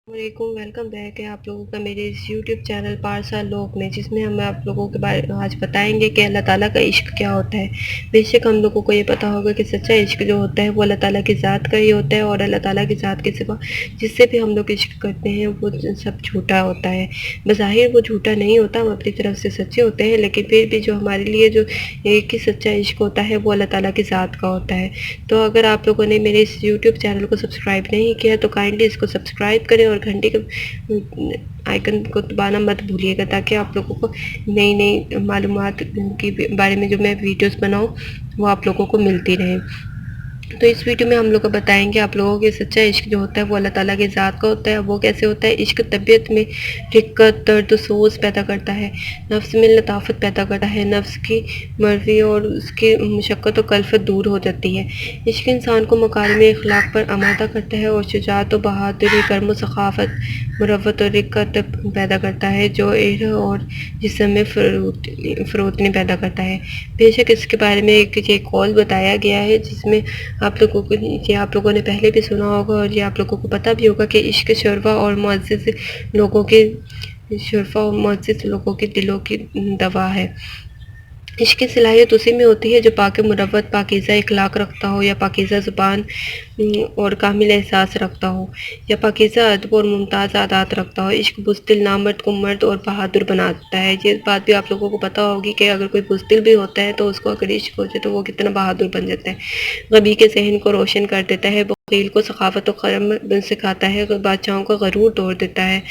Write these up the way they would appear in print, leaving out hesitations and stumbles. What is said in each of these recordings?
वालेकुम, welcome back है आप लोगों का मेरे इस यूट्यूब चैनल पारसा लोक में, जिसमें हम आप लोगों के बारे आज बताएंगे कि अल्लाह ताला का इश्क क्या होता है। बेशक हम लोगों को ये पता होगा कि सच्चा इश्क जो होता है वो अल्लाह ताला की ज़ात का ही होता है, और अल्लाह ताला की ज़ात के सिवा जिससे भी हम लोग इश्क करते हैं वो सब झूठा होता है। बज़ाहिर वो झूठा नहीं होता, हम अपनी तरफ से सच्चे होते हैं, लेकिन फिर भी जो हमारे लिए जो एक ही सच्चा इश्क होता है वो अल्लाह ताला की ज़ात का होता है। तो अगर आप लोगों ने मेरे इस यूट्यूब चैनल को सब्सक्राइब नहीं किया तो काइंडली इसको सब्सक्राइब करें और घंटे के आइकन को दबाना मत भूलिएगा, ताकि आप लोगों को नई नई मालूमात के बारे में जो मैं वीडियोस बनाऊं वो आप लोगों को मिलती रहे। तो इस वीडियो में हम लोग को बताएंगे आप लोगों के सच्चा इश्क जो होता है वो अल्लाह ताला की ज़ात का होता है। वो कैसे होता है? इश्क तबीयत में रिक्कत, दर्द, सोज पैदा करता है, नफ्स में लताफत पैदा करता है, नफ्स की मर्जी और उसकी मुशक्क़त और कल्फत दूर हो जाती है। इश्क इंसान को मकारिम अखलाक पर आमादा करता है और शुजाअत और बहादुरी, कर्म, सखाफत, मुरव्वत और रिक्कत पैदा करता है, जो इल्म और जिस्म में फरोतनी पैदा करता है। बेशक इसके बारे में ये कॉल बताया गया है, जिसमें आप लोगों ने पहले भी सुना होगा, और ये आप लोगों को पता भी होगा कि इश्क शरवा और मुअज़्ज़ज़ लोगों के दिलों की दवा है। इश्क की सलाहियत उसी में होती है जो पाक मुरव्वत, पाकीज़ा इखलाक रखता हो, या पाकीज़ा ज़ुबान और कामिल एहसास रखता हो, या पाकीज़ा अदब और मुमताज़ आदात रखता हो। इश्क बुज़दिल नामर्द को मर्द और बहादुर बनाता है। ये बात भी आप लोगों को पता होगी कि अगर कोई बुज़दिल भी होता है तो उसको अगर इश्क हो जाए तो वो कितना बहादुर बन जाता है। गबी के ज़हन को रोशन कर देता है, बख़ील को सखावत और करम सिखाता है, बादशाहों का गरूर तोड़ देता है।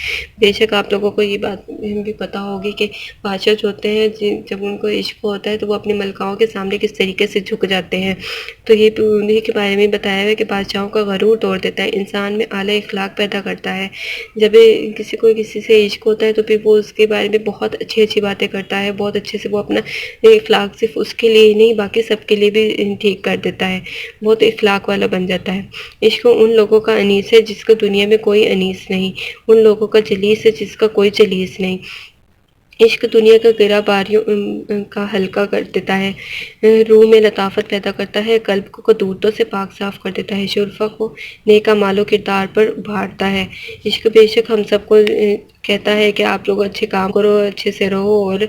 बेशक आप लोगों को ये बात भी पता होगी कि बादशाह जो होते हैं जब उनको इश्क होता है तो वो अपनी मलकाओं के सामने किस तरीके से झुक जाते हैं। तो ये उन्हीं के बारे में बताया है कि बादशाहों का गरूर तोड़ देता है, इंसान में आला इखलाक पैदा करता है। जब किसी से इश्क होता है तो फिर वो उसके बारे में बहुत अच्छी अच्छी बातें करता है, बहुत अच्छे से वो अपना इखलाक सिर्फ उसके लिए ही नहीं बाकी सबके लिए भी ठीक कर देता है, बहुत इखलाक वाला बन जाता है। इश्क उन लोगों का अनीस है जिसका दुनिया में कोई अनीस नहीं, उन लोगों का जलीस है जिसका कोई जलीस नहीं। इश्क दुनिया का गिरा बारियों का हल्का कर देता है, रूह में लताफत पैदा करता है, कल्ब को कदूरतों से पाक साफ कर देता है, शुरफा को नेका मालो किरदार पर उभारता है। इश्क बेशक हम सबको कहता है कि आप लोग अच्छे काम करो, अच्छे से रहो, और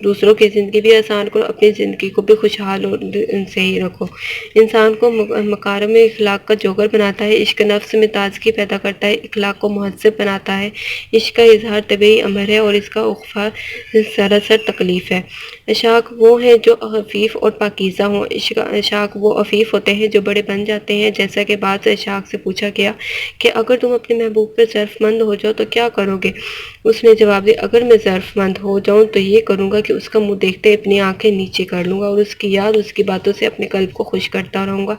दूसरों की ज़िंदगी भी आसान करो, अपनी ज़िंदगी को भी खुशहाल और सही रखो। इंसान को मकारिम इखलाक का जोगर बनाता है। इश्क नफ्स में ताजगी पैदा करता है, इखलाक को मुहज़्ज़ब बनाता है। इश्क का इजहार तबीई अमर है और इसका उख्फा सरासर तकलीफ़ है। अशाक वो हैं जो अफीफ़ और पाकीज़ा हों। अशाक वो अफीफ़ होते हैं जो बड़े बन जाते हैं। जैसा कि बात अशाक से पूछा गया कि अगर तुम अपने महबूब पर ज़र्फ़मंद हो जाओ तो क्या करोगे? उसने जवाब दिया, अगर मैं ज़र्फ़मंद हो जाऊँ तो ये करूँगा कि उसका मुँह देखते अपनी आँखें नीचे कर लूँगा, और उसकी याद, उसकी बातों से अपने कल्ब को खुश करता रहूँगा,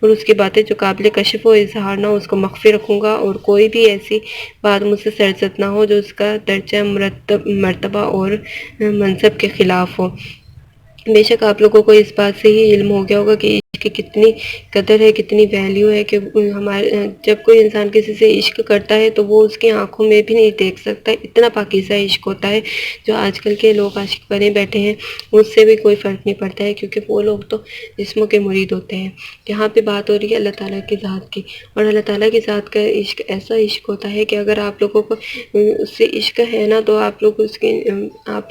और उसकी बातें जो काबिल कश्फ़ व इज़हार ना हो उसको मख्फ़ी रखूँगा, और कोई भी ऐसी बात मुझसे सरज़द ना हो जो उसका दर्जा, मर्तबा और मनसब के ख़िलाफ़ हो। बेशक आप लोगों को इस बात से ही इल्म हो गया होगा कि इश्क की कितनी कदर है, कितनी वैल्यू है, कि जब कोई इंसान किसी से इश्क करता है तो वो उसकी आंखों में भी नहीं देख सकता, इतना पाकीज़ा इश्क होता है। जो आजकल के लोग आशिक बने बैठे हैं उससे भी कोई फ़र्क नहीं पड़ता है, क्योंकि वो लोग तो जिस्मों के मुरीद होते हैं। यहाँ पे बात हो रही है अल्लाह ताला की ज़ात की, और अल्लाह ताला की ज़ात का इश्क ऐसा इश्क होता है कि अगर आप लोगों को उससे इश्क है ना, तो आप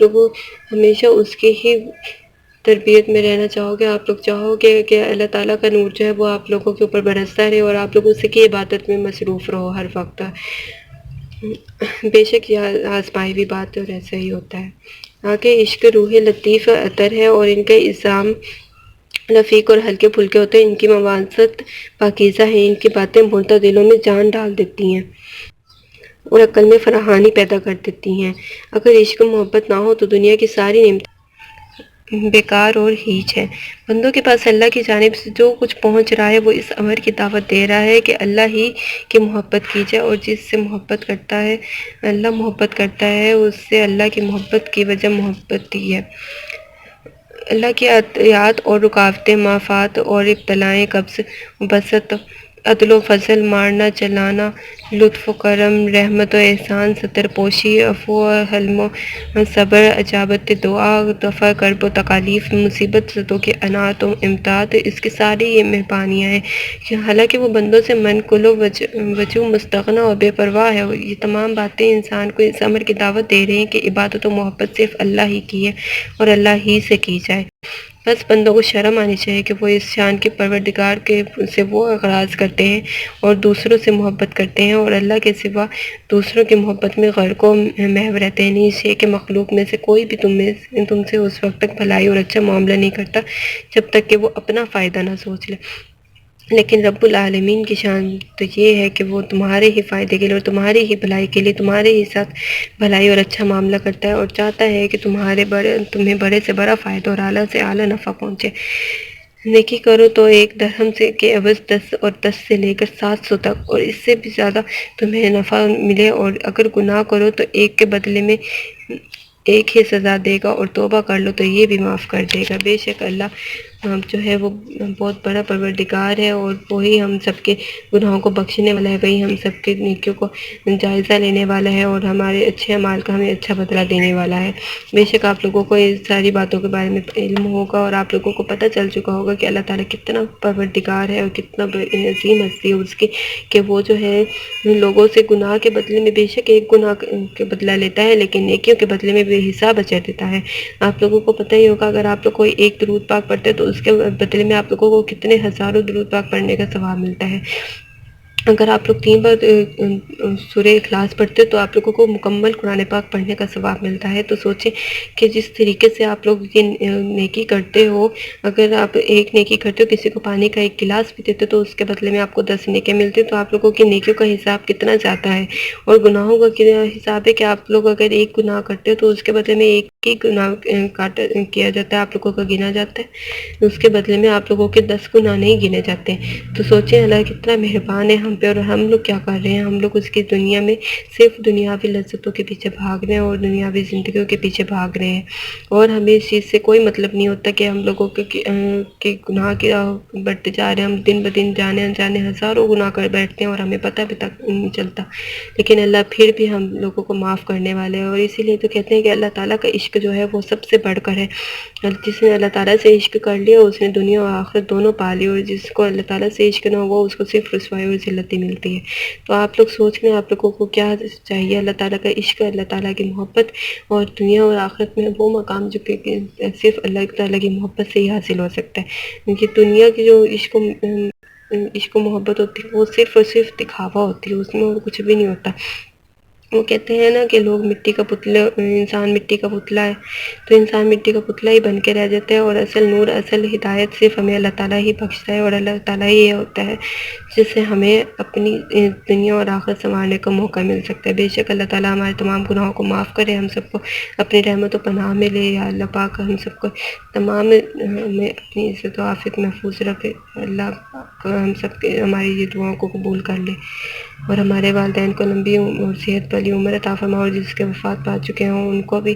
लोग हमेशा उसके ही तरबियत में रहना चाहोगे। आप लोग चाहोगे कि अल्लाह ताला का नूर जो है वो आप लोगों के ऊपर बरसता रहे, और आप लोग उसी की इबादत में मसरूफ़ रहो हर वक्त। बेशक यह आज़माई हुई बात है और ऐसा ही होता है। आगे इश्क रूह लतीफ़ अतर है, और इनके इल्ज़ाम रफ़ीक और हल्के फुल्के होते हैं। इनकी मवासत पाकीज़ा है, इनकी बातें मुर्दा दिलों में जान डाल देती हैं और अक्ल में फराहानी पैदा कर देती हैं। अगर इश्क मोहब्बत ना हो तो दुनिया की सारी नेमतें बेकार और हीच है। बंदों के पास अल्लाह की जानिब से जो कुछ पहुँच रहा है वो इस अमर की दावत दे रहा है कि अल्लाह ही की मोहब्बत की जाए, और जिससे मोहब्बत करता है अल्लाह मोहब्बत करता है, उससे अल्लाह की मोहब्बत की वजह मोहब्बत ही है। अल्लाह की अतियात और रुकावटें, माफ़ात और इब्तलाएँ, कब्ज़, बसत عدل و فضل، مارنا چلانا، لطف و کرم، رحمت و احسان، ستر پوشی، عفو و حلم و صبر، اجابت دعا، دفع کرب و تکالیف، مصیبت زدوں کی عنایت و امداد، اس کی ساری یہ مہربانیاں ہیں کہ حالانکہ وہ بندوں سے منقول و وجو مستغنی اور بے پرواہ ہے۔ یہ تمام باتیں انسان کو اس امر کی دعوت دے رہی ہیں کہ عبادت و محبت صرف اللہ ہی کی ہے اور اللہ ہی سے کی جائے۔ بس بندوں کو شرم آنی چاہیے کہ وہ اس شان کے پروردگار کے سے وہ اغراض کرتے ہیں اور دوسروں سے محبت کرتے ہیں اور اللہ کے سوا دوسروں کی محبت میں غرق و محو رہتے ہیں۔ نہیں اس کہ مخلوق میں سے کوئی بھی تم سے اس وقت تک بھلائی اور اچھا معاملہ نہیں کرتا جب تک کہ وہ اپنا فائدہ نہ سوچ لے، لیکن رب العالمین کی شان تو یہ ہے کہ وہ تمہارے ہی فائدے کے لیے اور تمہاری ہی بھلائی کے لیے تمہارے ہی ساتھ بھلائی اور اچھا معاملہ کرتا ہے اور چاہتا ہے کہ تمہیں بڑے سے بڑا فائدہ اور اعلیٰ سے اعلیٰ نفع پہنچے۔ نیکی کرو تو ایک درہم سے کے عوض 10 اور 10 سے لے کر 700 تک اور اس سے بھی زیادہ تمہیں نفع ملے، اور اگر گناہ کرو تو ایک کے بدلے میں ایک ہی سزا دے گا، اور توبہ کر لو تو یہ بھی معاف کر دے گا۔ بے شک اللہ جو ہے وہ بہت بڑا پروردگار ہے اور وہی ہم سب کے گناہوں کو بخشنے والا ہے، وہی ہم سب کے نیکیوں کو جائزہ لینے والا ہے اور ہمارے اچھے اعمال کا ہمیں اچھا بدلہ دینے والا ہے۔ بے شک آپ لوگوں کو اس ساری باتوں کے بارے میں علم ہوگا اور آپ لوگوں کو پتہ چل چکا ہوگا کہ اللہ تعالیٰ کتنا پروردگار ہے اور کتنا عظیم ہستی ہے اس کی، کہ وہ جو ہے لوگوں سے گناہ کے بدلے میں بے شک ایک گناہ کے بدلہ لیتا ہے لیکن نیکیوں کے بدلے میں بے حساب اجر دیتا ہے۔ آپ لوگوں کو پتہ ہی ہوگا اگر آپ لوگ کوئی ایک درود پاک پڑھتے تو اس کے بدلے میں آپ لوگوں کو کتنے ہزاروں درود پاک پڑھنے کا ثواب ملتا ہے۔ اگر آپ لوگ 3 بار سورہ اخلاص پڑھتے تو آپ لوگوں کو مکمل قرآن پاک پڑھنے کا ثواب ملتا ہے۔ تو سوچیں کہ جس طریقے سے آپ لوگ یہ نیکی کرتے ہو، اگر آپ ایک نیکی کرتے ہو کسی کو پانی کا ایک گلاس بھی دیتے تو اس کے بدلے میں آپ کو 10 نیکی ملتے، تو آپ لوگوں کی نیکیوں کا حساب کتنا زیادہ ہے، اور گناہوں کا حساب ہے کہ آپ لوگ اگر ایک گناہ کرتے ہو تو اس کے بدلے میں ایک ہی گناہ کیا جاتا ہے، آپ لوگوں کا گنا جاتا ہے، اس کے بدلے میں آپ لوگوں کے 10 گناہ نہیں گنے جاتے۔ تو سوچیں اللہ کتنا مہربان ہے ہم پہ، اور ہم لوگ کیا کر رہے ہیں، ہم لوگ اس کی دنیا میں صرف دنیاوی لذتوں کے پیچھے بھاگ رہے ہیں اور دنیاوی زندگیوں کے پیچھے بھاگ رہے ہیں، اور ہمیں اس چیز سے کوئی مطلب نہیں ہوتا کہ ہم لوگوں کے گناہ کی بڑھتے جا رہے ہیں۔ ہم دن بدن جانے انجانے ہزاروں گناہ کر بیٹھتے ہیں اور ہمیں پتہ بھی تک نہیں چلتا، لیکن اللہ پھر بھی ہم لوگوں کو معاف کرنے والے ہیں۔ اور اسی لیے تو کہتے ہیں کہ اللہ تعالیٰ کا عشق جو ہے وہ سب سے بڑھ کر ہے۔ جس نے اللہ تعالیٰ سے عشق کر لیا اس نے دنیا اور آخرت دونوں پا لی، اور جس کو اللہ تعالیٰ سے عشق نہ ہوا اس کو صرف رسوائی اور ذلت ہی ملتی ہے۔ تو آپ لوگ سوچ لیں آپ لوگوں کو کیا چاہیے، اللہ تعالیٰ کا عشق، اللہ تعالیٰ کی محبت، اور دنیا اور آخرت میں وہ مقام جو کہ صرف اللہ تعالیٰ کی محبت سے ہی حاصل ہو سکتا ہے، کیونکہ دنیا کی جو عشق و محبت ہوتی ہے وہ صرف اور صرف دکھاوا ہوتی ہے، اس میں اور کچھ بھی نہیں ہوتا۔ وہ کہتے ہیں نا کہ لوگ مٹی کا پتلا، انسان مٹی کا پتلا ہے، تو انسان مٹی کا پتلا ہی بن کے رہ جاتا ہے، اور اصل نور اصل ہدایت صرف ہمیں اللہ تعالیٰ ہی بخشتا ہے، اور اللہ تعالیٰ ہی یہ ہوتا ہے جس سے ہمیں اپنی دنیا اور آخرت سنوارنے کا موقع مل سکتا ہے۔ بے شک اللہ تعالیٰ ہمارے تمام گناہوں کو معاف کرے، ہم سب کو اپنی رحمت و پناہ میں لے، یا اللہ پاک ہم سب کو تمام میں اپنی عزت و عافیت محفوظ رکھے۔ اللہ پاک ہم سب کے ہماری یہ دعاؤں کو قبول کر لے، اور ہمارے والدین کو لمبی اور صحت والی عمر عطا فرمائے، اور جس کے وفات پا چکے ہیں ان کو بھی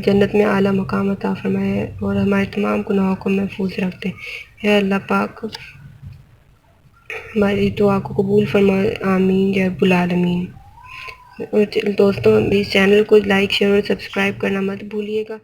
جنت میں اعلیٰ مقام عطا فرمائے، اور ہمارے تمام گناہوں کو محفوظ رکھ دے۔ اے اللہ پاک ہماری دعا کو قبول فرمائے، آمین یا رب العالمین۔ اور دوستوں اس چینل کو لائک شیئر اور سبسکرائب کرنا مت بھولیے گا۔